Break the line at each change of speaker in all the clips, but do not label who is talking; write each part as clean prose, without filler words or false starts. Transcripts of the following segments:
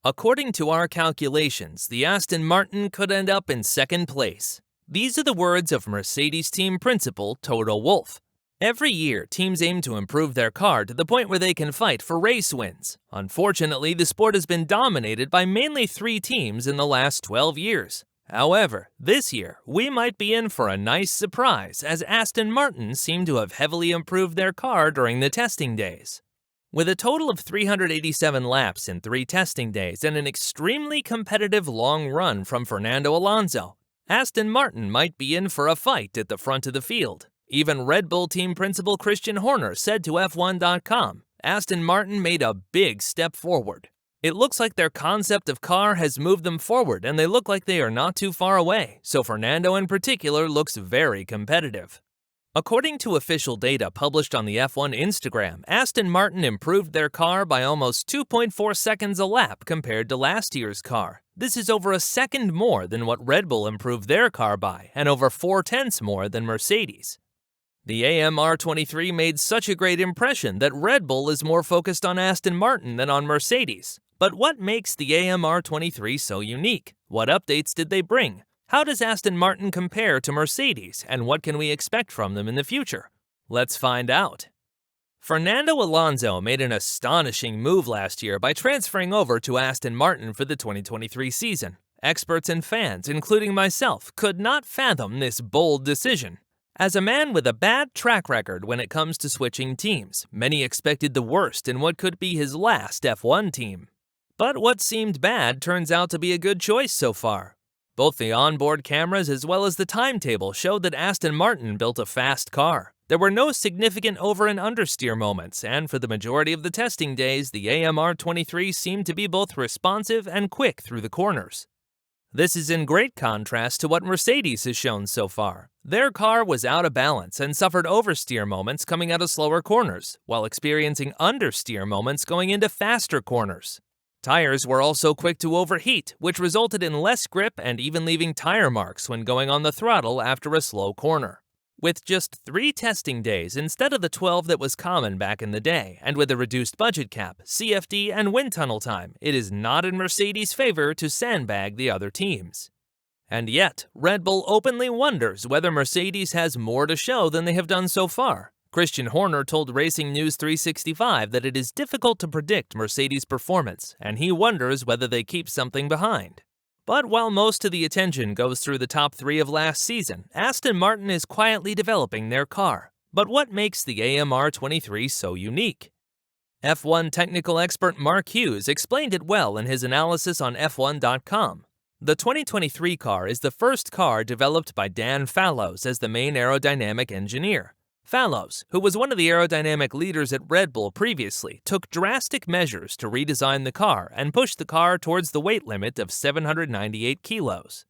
According to our calculations, the Aston Martin could end up in second place. These are the words of Mercedes team principal Toto Wolff. Every year, teams aim to improve their car to the point where they can fight for race wins. Unfortunately, the sport has been dominated by mainly 3 teams in the last 12 years. However, this year, we might be in for a nice surprise, as Aston Martin seem to have heavily improved their car during the testing days. With a total of 387 laps in 3 testing days and an extremely competitive long run from Fernando Alonso, Aston Martin might be in for a fight at the front of the field. Even Red Bull team principal Christian Horner said to F1.com, Aston Martin made a big step forward. It looks like their concept of car has moved them forward and they look like they are not too far away, so Fernando in particular looks very competitive. According to official data published on the F1 Instagram, Aston Martin improved their car by almost 2.4 seconds a lap compared to last year's car. This is over a second more than what Red Bull improved their car by, and over 0.4 more than Mercedes. The AMR23 made such a great impression that Red Bull is more focused on Aston Martin than on Mercedes. But what makes the AMR23 so unique? What updates did they bring? How does Aston Martin compare to Mercedes, and what can we expect from them in the future? Let's find out. Fernando Alonso made an astonishing move last year by transferring over to Aston Martin for the 2023 season. Experts and fans, including myself, could not fathom this bold decision. As a man with a bad track record when it comes to switching teams, many expected the worst in what could be his last F1 team. But what seemed bad turns out to be a good choice so far. Both the onboard cameras as well as the timetable showed that Aston Martin built a fast car. There were no significant over- and understeer moments, and for the majority of the testing days, the AMR23 seemed to be both responsive and quick through the corners. This is in great contrast to what Mercedes has shown so far. Their car was out of balance and suffered oversteer moments coming out of slower corners, while experiencing understeer moments going into faster corners. Tires were also quick to overheat, which resulted in less grip and even leaving tire marks when going on the throttle after a slow corner. With just 3 testing days instead of the 12 that was common back in the day, and with a reduced budget cap, CFD, and wind tunnel time, it is not in Mercedes' favor to sandbag the other teams. And yet, Red Bull openly wonders whether Mercedes has more to show than they have done so far. Christian Horner told Racing News 365 that it is difficult to predict Mercedes' performance, and he wonders whether they keep something behind. But while most of the attention goes through the top 3 of last season, Aston Martin is quietly developing their car. But what makes the AMR23 so unique? F1 technical expert Mark Hughes explained it well in his analysis on F1.com. The 2023 car is the first car developed by Dan Fallows as the main aerodynamic engineer. Fallows, who was one of the aerodynamic leaders at Red Bull previously, took drastic measures to redesign the car and push the car towards the weight limit of 798 kilos.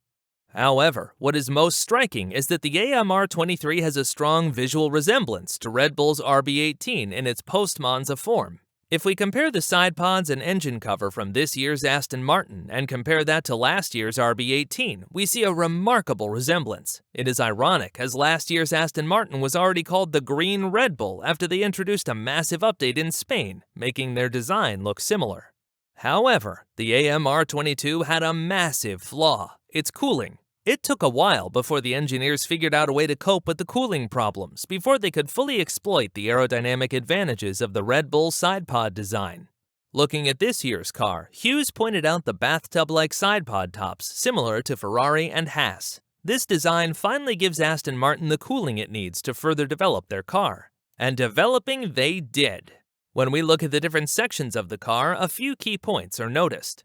However, what is most striking is that the AMR23 has a strong visual resemblance to Red Bull's RB18 in its post-Monza form. If we compare the side pods and engine cover from this year's Aston Martin and compare that to last year's RB18, we see a remarkable resemblance. It is ironic, as last year's Aston Martin was already called the Green Red Bull after they introduced a massive update in Spain, making their design look similar. However, the AMR22 had a massive flaw: its cooling. It took a while before the engineers figured out a way to cope with the cooling problems before they could fully exploit the aerodynamic advantages of the Red Bull side pod design. Looking at this year's car, Hughes pointed out the bathtub-like side pod tops similar to Ferrari and Haas. This design finally gives Aston Martin the cooling it needs to further develop their car. And developing they did. When we look at the different sections of the car, a few key points are noticed.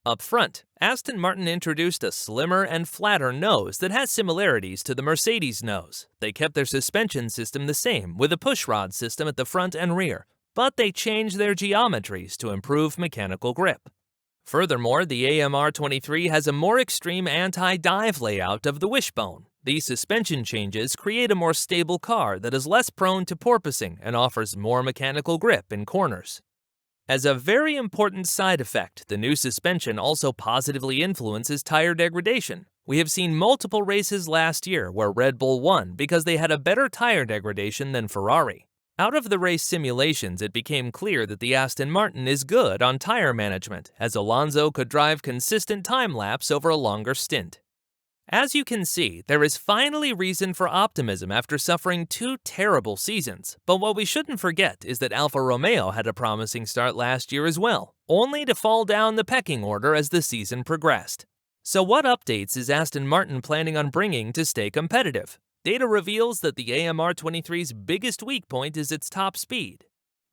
Up front, Aston Martin introduced a slimmer and flatter nose that has similarities to the Mercedes nose. They kept their suspension system the same, with a pushrod system at the front and rear, but they changed their geometries to improve mechanical grip. Furthermore, the AMR23 has a more extreme anti-dive layout of the wishbone. These suspension changes create a more stable car that is less prone to porpoising and offers more mechanical grip in corners. As a very important side effect, the new suspension also positively influences tire degradation. We have seen multiple races last year where Red Bull won because they had a better tire degradation than Ferrari. Out of the race simulations, it became clear that the Aston Martin is good on tire management, as Alonso could drive consistent time-lapse over a longer stint. As you can see, there is finally reason for optimism after suffering 2 terrible seasons, but what we shouldn't forget is that Alfa Romeo had a promising start last year as well, only to fall down the pecking order as the season progressed. So what updates is Aston Martin planning on bringing to stay competitive? Data reveals that the AMR23's biggest weak point is its top speed.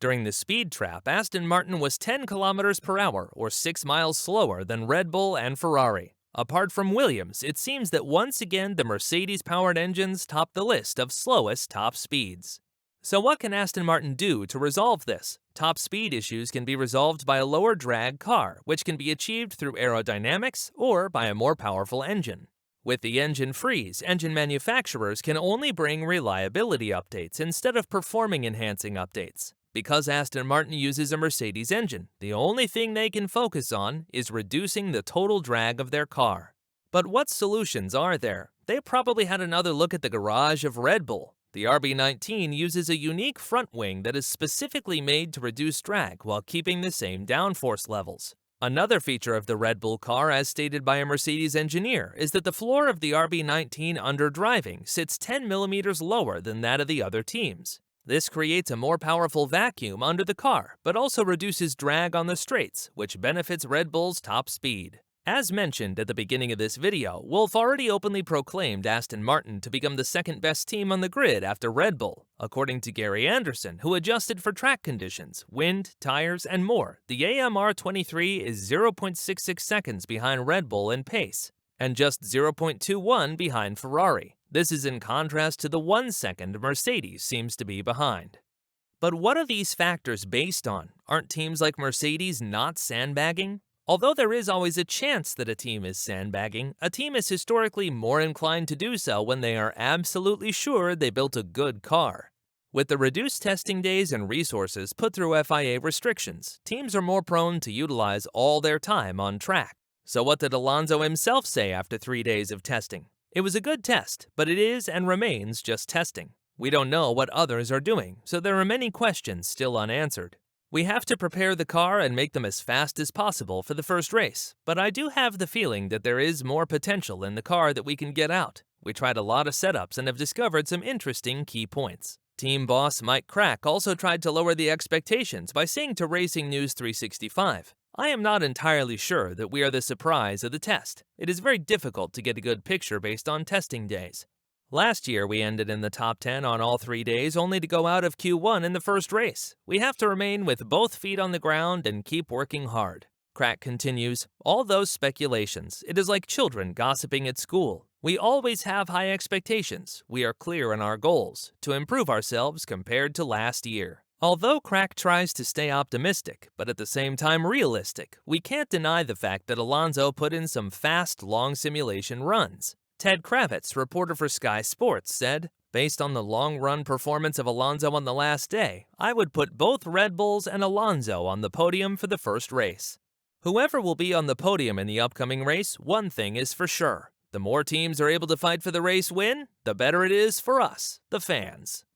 During the speed trap, Aston Martin was 10 km per hour, or 6 miles slower than Red Bull and Ferrari. Apart from Williams, it seems that once again the Mercedes-powered engines top the list of slowest top speeds. So what can Aston Martin do to resolve this? Top speed issues can be resolved by a lower drag car, which can be achieved through aerodynamics or by a more powerful engine. With the engine freeze, engine manufacturers can only bring reliability updates instead of performing-enhancing updates. Because Aston Martin uses a Mercedes engine, the only thing they can focus on is reducing the total drag of their car. But what solutions are there? They probably had another look at the garage of Red Bull. The RB19 uses a unique front wing that is specifically made to reduce drag while keeping the same downforce levels. Another feature of the Red Bull car, as stated by a Mercedes engineer, is that the floor of the RB19 under driving sits 10 mm lower than that of the other teams. This creates a more powerful vacuum under the car, but also reduces drag on the straights, which benefits Red Bull's top speed. As mentioned at the beginning of this video, Wolff already openly proclaimed Aston Martin to become the second best team on the grid after Red Bull. According to Gary Anderson, who adjusted for track conditions, wind, tires, and more, the AMR23 is 0.66 seconds behind Red Bull in pace, and just 0.21 behind Ferrari. This is in contrast to the 1 second Mercedes seems to be behind. But what are these factors based on? Aren't teams like Mercedes not sandbagging? Although there is always a chance that a team is sandbagging, a team is historically more inclined to do so when they are absolutely sure they built a good car. With the reduced testing days and resources put through FIA restrictions, teams are more prone to utilize all their time on track. So what did Alonso himself say after 3 days of testing? It was a good test, but it is and remains just testing. We don't know what others are doing, so there are many questions still unanswered. We have to prepare the car and make them as fast as possible for the first race, but I do have the feeling that there is more potential in the car that we can get out. We tried a lot of setups and have discovered some interesting key points. Team boss Mike Crack also tried to lower the expectations by saying to Racing News 365, "I am not entirely sure that we are the surprise of the test. It is very difficult to get a good picture based on testing days. Last year, we ended in the top 10 on all 3 days only to go out of Q1 in the first race. We have to remain with both feet on the ground and keep working hard." Crack continues, "All those speculations, it is like children gossiping at school. We always have high expectations. We are clear in our goals, to improve ourselves compared to last year." Although Crack tries to stay optimistic, but at the same time realistic, we can't deny the fact that Alonso put in some fast, long simulation runs. Ted Kravitz, reporter for Sky Sports, said, "Based on the long-run performance of Alonso on the last day, I would put both Red Bulls and Alonso on the podium for the first race." Whoever will be on the podium in the upcoming race, one thing is for sure. The more teams are able to fight for the race win, the better it is for us, the fans.